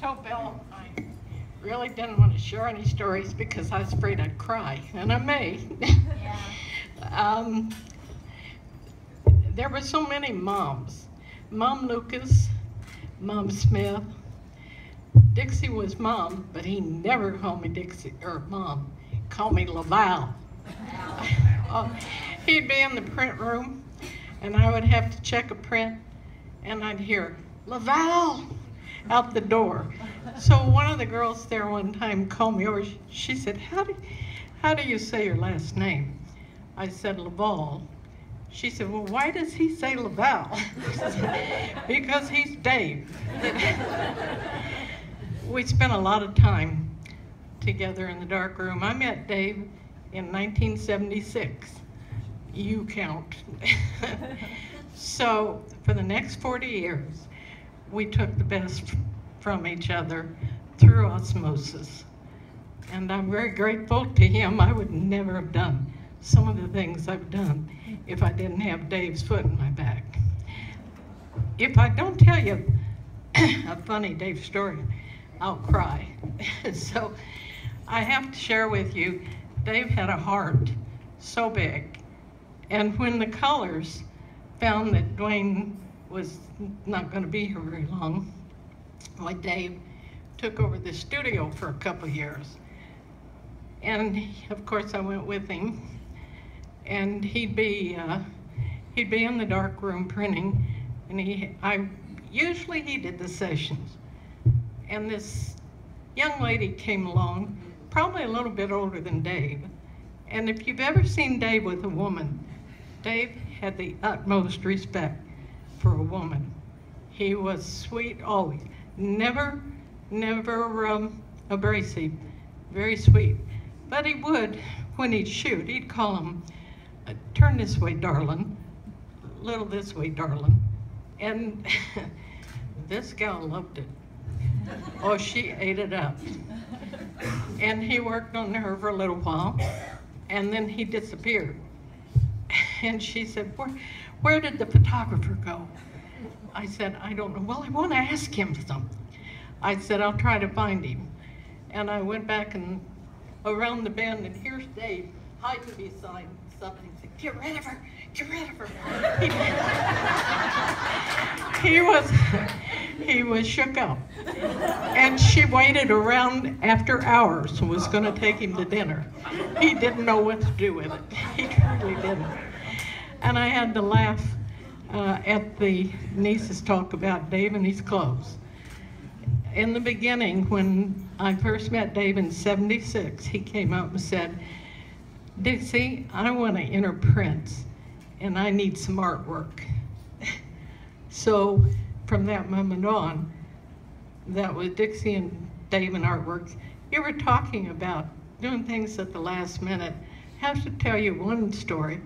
So, Bill, I really didn't want to share any stories because I was afraid I'd cry, and I may. Yeah. um, there were so many moms. Mom Lucas, Mom Smith. Dixie was Mom, but he never called me Dixie or Mom. He called me Laval. He'd be in the print room, and I would have to check a print, and I'd hear, Laval, out the door. So one of the girls there one time called me over. She said, how do you say your last name? I said, Laval. She said, well, why does he say Laval? Because he's Dave. We spent a lot of time together in the dark room. I met Dave in 1976. You count. So for the next 40 years, we took the best from each other through osmosis. And I'm very grateful to him. I would never have done some of the things I've done if I didn't have Dave's foot in my back. If I don't tell you a funny Dave story, I'll cry. So I have to share with you, Dave had a heart so big. And when the Colors found that Dwayne was not going to be here very long, Dave took over the studio for a couple of years. And of course I went with him. And he'd be in the dark room printing, and usually he did the sessions. And this young lady came along, probably a little bit older than Dave. And if you've ever seen Dave with a woman, Dave had the utmost respect for a woman. He was sweet always, never abrasive, very sweet. But he would, when he'd shoot, he'd call him, turn this way, darling, little this way, darling. And this gal loved it. Oh, she ate it up. And he worked on her for a little while, and then he disappeared. And she said, where did the photographer go? I said, I don't know. Well, I want to ask him something. I said, I'll try to find him. And I went back and around the bend, and here's Dave hiding beside something. He said, get rid of her, get rid of her. He was shook up. And she waited around after hours and was going to take him to dinner. He didn't know what to do with it. He truly didn't. And I had to laugh at the nieces talk about Dave and his clothes. In the beginning, when I first met Dave in '76, he came up and said, Dixie, I want to enter prints, and I need some artwork. So from that moment on, that was Dixie and Dave and artwork. You were talking about doing things at the last minute. I have to tell you one story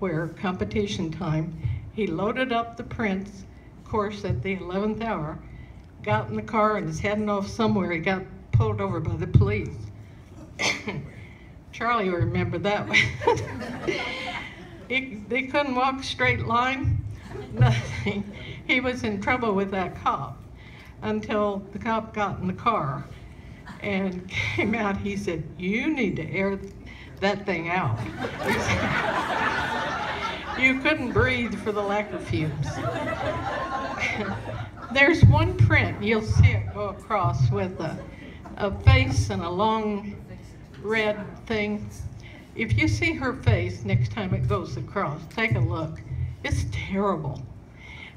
where competition time, he loaded up the prints, of course, at the 11th hour, got in the car and was heading off somewhere. He got pulled over by the police. Charlie will remember that one. They couldn't walk a straight line, nothing. He was in trouble with that cop until the cop got in the car and came out. He said, you need to air that thing out. You couldn't breathe for the lack of fumes. There's one print, you'll see it go across with a face and a long red thing. If you see her face next time it goes across, take a look. It's terrible.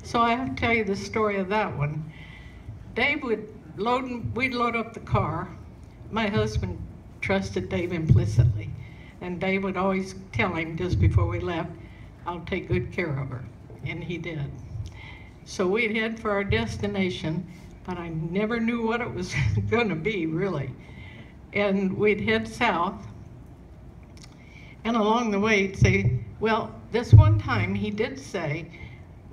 So I have to tell you the story of that one. Dave we'd load up the car. My husband trusted Dave implicitly, and Dave would always tell him just before we left, I'll take good care of her, and he did. So we'd head for our destination, but I never knew what it was going to be, really. And we'd head south, and along the way he'd say, well, this one time he did say,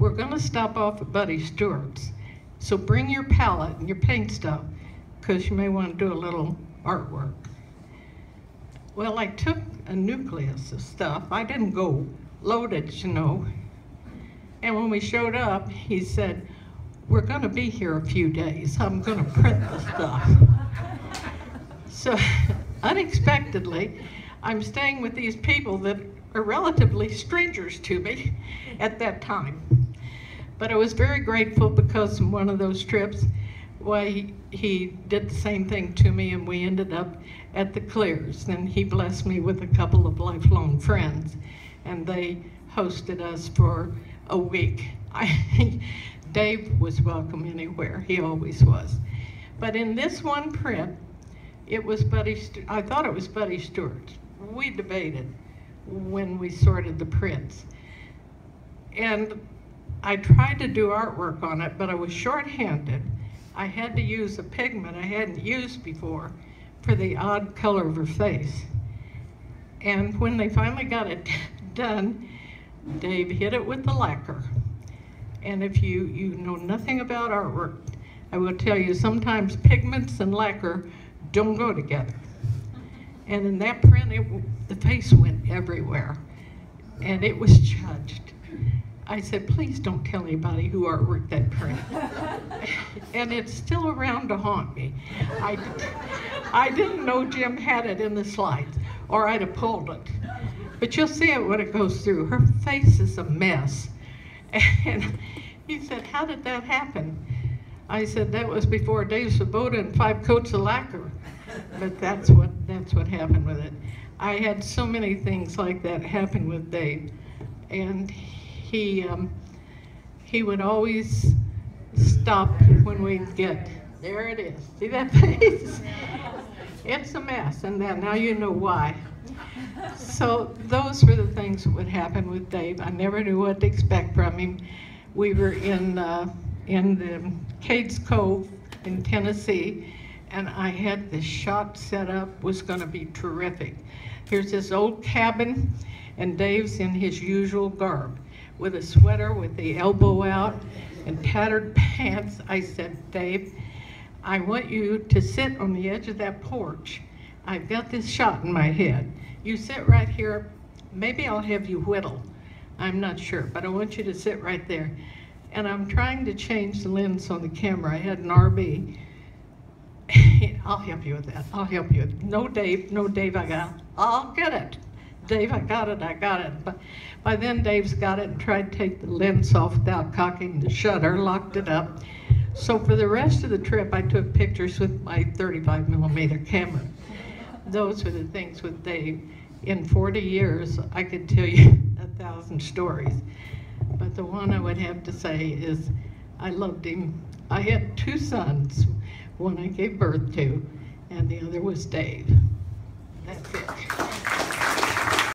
we're going to stop off at Buddy Stewart's, so bring your palette and your paint stuff, because you may want to do a little artwork. Well, I took a nucleus of stuff. I didn't go loaded, you know. And when we showed up, he said, we're going to be here a few days. I'm going to print the stuff. So unexpectedly, I'm staying with these people that are relatively strangers to me at that time. But I was very grateful because in one of those trips, he did the same thing to me, and we ended up at the Clears. And he blessed me with a couple of lifelong friends, and they hosted us for a week. Dave was welcome anywhere, he always was. But in this one print, it was I thought it was Buddy Stewart. We debated when we sorted the prints. And I tried to do artwork on it, but I was short-handed. I had to use a pigment I hadn't used before for the odd color of her face. And when they finally got it done, Dave hit it with the lacquer. And if you know nothing about artwork, I will tell you sometimes pigments and lacquer don't go together. And in that print, the face went everywhere. And it was judged. I said, please don't tell anybody who artworked that print. And it's still around to haunt me. I didn't know Jim had it in the slides, or I'd have pulled it. But you'll see it when it goes through. Her face is a mess. And he said, how did that happen? I said, that was before Dave Svoboda and 5 coats of lacquer. But that's what happened with it. I had so many things like that happen with Dave. And he would always stop when we'd get, there it is. See that face? It's a mess, and then now you know why. So those were the things that would happen with Dave. I never knew what to expect from him. We were in the Cades Cove in Tennessee, and I had this shot set up, was gonna be terrific. Here's this old cabin, and Dave's in his usual garb, with a sweater with the elbow out and tattered pants. I said, Dave, I want you to sit on the edge of that porch. I've got this shot in my head. You sit right here, maybe I'll have you whittle. I'm not sure, but I want you to sit right there. And I'm trying to change the lens on the camera. I had an RB. I'll help you with that, I'll help you. No, Dave, I'll get it. Dave, I got it. But by then, Dave's got it and tried to take the lens off without cocking the shutter, locked it up. So for the rest of the trip, I took pictures with my 35mm camera. Those are the things with Dave. In 40 years, I could tell you 1,000 stories. But the one I would have to say is I loved him. I had 2 sons, one I gave birth to, and the other was Dave. That's it.